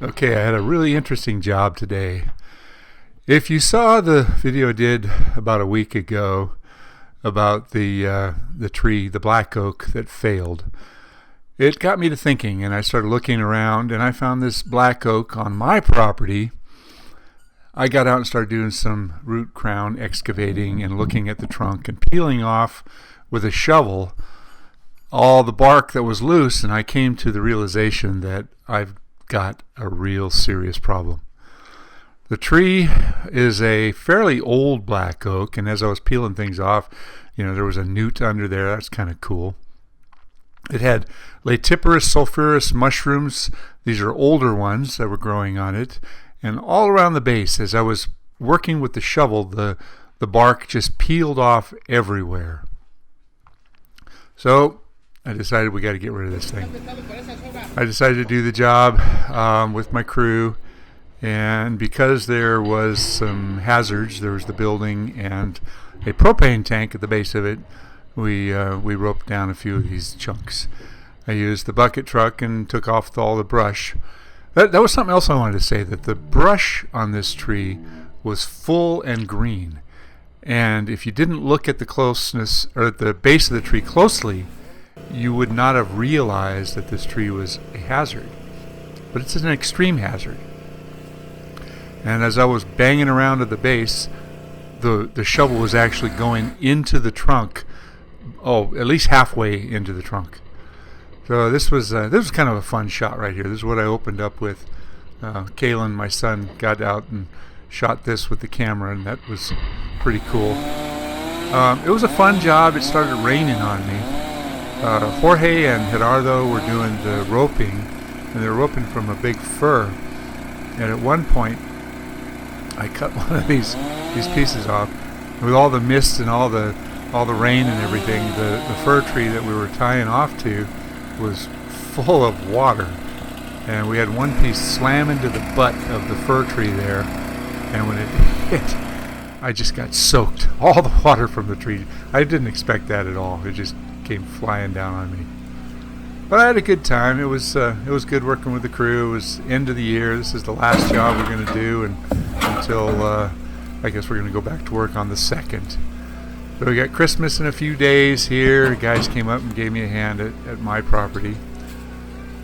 Okay, I had a really interesting job today. If you saw the video I did about a week ago about the tree, the black oak that failed, it got me to thinking, and I started looking around, and I found this black oak on my property. I got out and started doing some root crown excavating and looking at the trunk and peeling off with a shovel all the bark that was loose, and I came to the realization that I've got a real serious problem. The tree is a fairly old black oak, and as I was peeling things off, there was a newt under there. That's kind of cool. It had latiparous sulfurous mushrooms. These are older ones that were growing on it, and all around the base, as I was working with the shovel, the bark just peeled off everywhere. So I decided we got to get rid of this thing. I decided to do the job with my crew, and because there was some hazards, there was the building and a propane tank at the base of it, we roped down a few of these chunks. I used the bucket truck and took off all the brush. That was something else I wanted to say, that the brush on this tree was full and green, and if you didn't look at the closeness or at the base of the tree closely, you would not have realized that this tree was a hazard. But it's an extreme hazard. And as I was banging around at the base, the shovel was actually going into the trunk, at least halfway into the trunk. So this was kind of a fun shot right here. This is what I opened up with. Kalen, my son, got out and shot this with the camera, and that was pretty cool. It was a fun job. It started raining on me. Jorge and Gerardo were doing the roping, and they were roping from a big fir. And at one point, I cut one of these pieces off. With all the mist and all the rain and everything, the fir tree that we were tying off to was full of water. And we had one piece slam into the butt of the fir tree there, and when it hit, I just got soaked. All the water from the tree. I didn't expect that at all. It just came flying down on me. But I had a good time. It was good working with the crew. It was end of the year. This is the last job we're going to do, and until I guess we're going to go back to work on the 2nd. So we got Christmas in a few days here. The guys came up and gave me a hand at my property.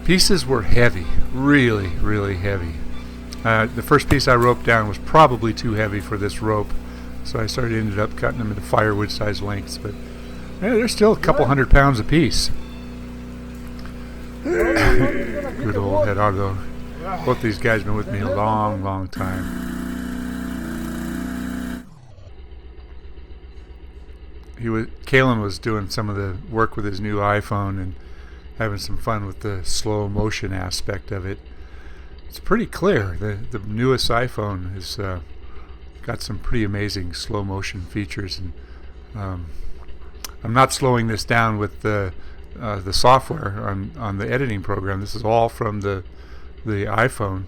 Pieces were heavy, really, really heavy. The first piece I roped down was probably too heavy for this rope, so I ended up cutting them into firewood-sized lengths. But they're still a couple 100 pounds a piece. Good old Gerardo. Both these guys have been with me a long, long time. Kalen was doing some of the work with his new iPhone and having some fun with the slow motion aspect of it. It's pretty clear. The newest iPhone has got some pretty amazing slow motion features, and I'm not slowing this down with the software on the editing program. This is all from the iPhone.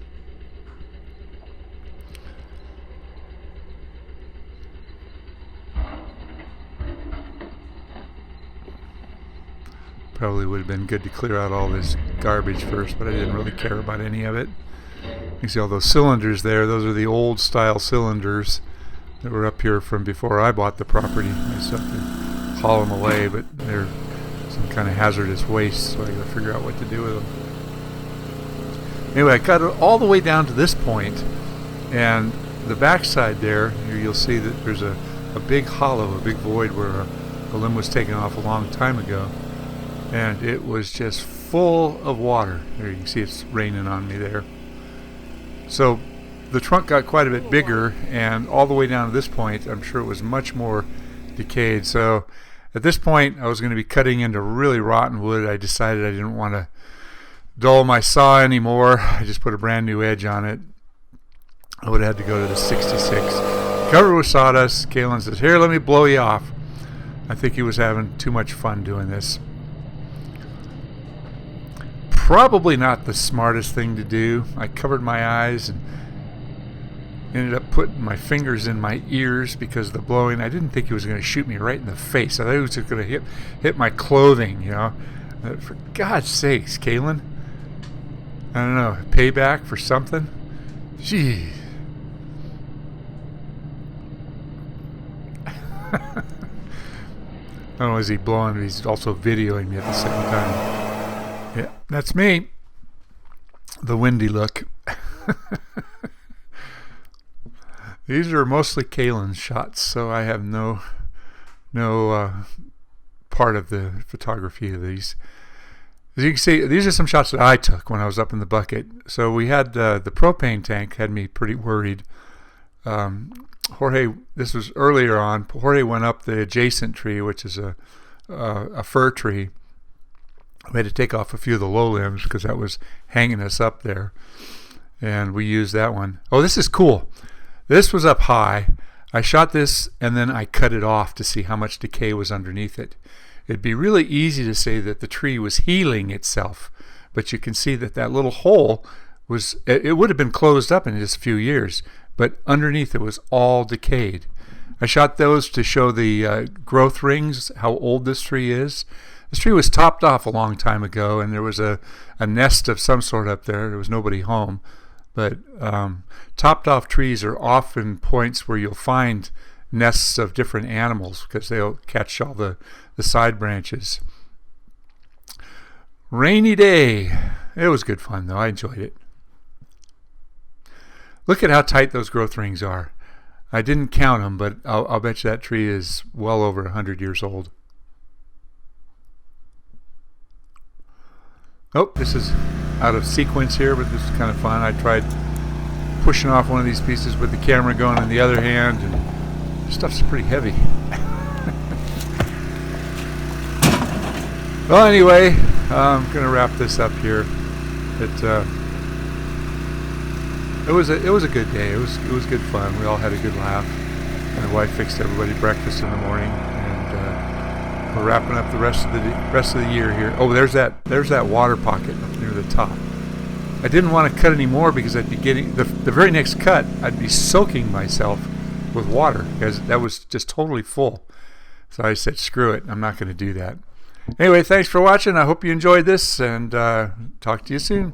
Probably would have been good to clear out all this garbage first, but I didn't really care about any of it. You see all those cylinders there. Those are the old style cylinders that were up here from before I bought the property. I just have to haul them away, but they're some kind of hazardous waste, so I got to figure out what to do with them. Anyway, I cut it all the way down to this point, and the backside there, you'll see that there's a big hollow, a big void where a limb was taken off a long time ago, and it was just full of water. There you can see it's raining on me there. So the trunk got quite a bit bigger, and all the way down to this point, I'm sure it was much more decayed. So at this point, I was going to be cutting into really rotten wood. I decided I didn't want to dull my saw anymore. I just put a brand new edge on it. I would have had to go to the 66. Covered with sawdust. Kalen says, "Here, let me blow you off." I think he was having too much fun doing this. Probably not the smartest thing to do. I covered my eyes and ended up putting my fingers in my ears because of the blowing. I didn't think he was going to shoot me right in the face. I thought he was just going to hit my clothing, For God's sakes, Kalen. I don't know, payback for something? Gee. I don't know, is he blowing? He's also videoing me at the same time. Yeah, that's me. The windy look. These are mostly Kaylin's shots, so I have no part of the photography of these. As you can see, these are some shots that I took when I was up in the bucket. So we had the propane tank had me pretty worried. Jorge, this was earlier on. Jorge went up the adjacent tree, which is a fir tree. We had to take off a few of the low limbs because that was hanging us up there, and we used that one. Oh, this is cool. This was up high. I shot this and then I cut it off to see how much decay was underneath it. It'd be really easy to say that the tree was healing itself, but you can see that that little hole was, it would have been closed up in just a few years, but underneath it was all decayed. I shot those to show the growth rings, how old this tree is. This tree was topped off a long time ago, and there was a nest of some sort up there. There was nobody home. But topped off trees are often points where you'll find nests of different animals because they'll catch all the side branches. Rainy day. It was good fun, though. I enjoyed it. Look at how tight those growth rings are. I didn't count them, but I'll bet you that tree is well over 100 years old. Oh, this is out of sequence here, but this is kind of fun. I tried pushing off one of these pieces with the camera going in the other hand, and stuff's pretty heavy. Well, anyway, I'm going to wrap this up here. It was a good day. It was good fun. We all had a good laugh. My wife fixed everybody breakfast in the morning, and we're wrapping up the rest of the year here. Oh, there's that water pocket up near the top. I didn't want to cut any more because I'd be getting the very next cut. I'd be soaking myself with water because that was just totally full. So I said, screw it. I'm not going to do that. Anyway, thanks for watching. I hope you enjoyed this, and talk to you soon.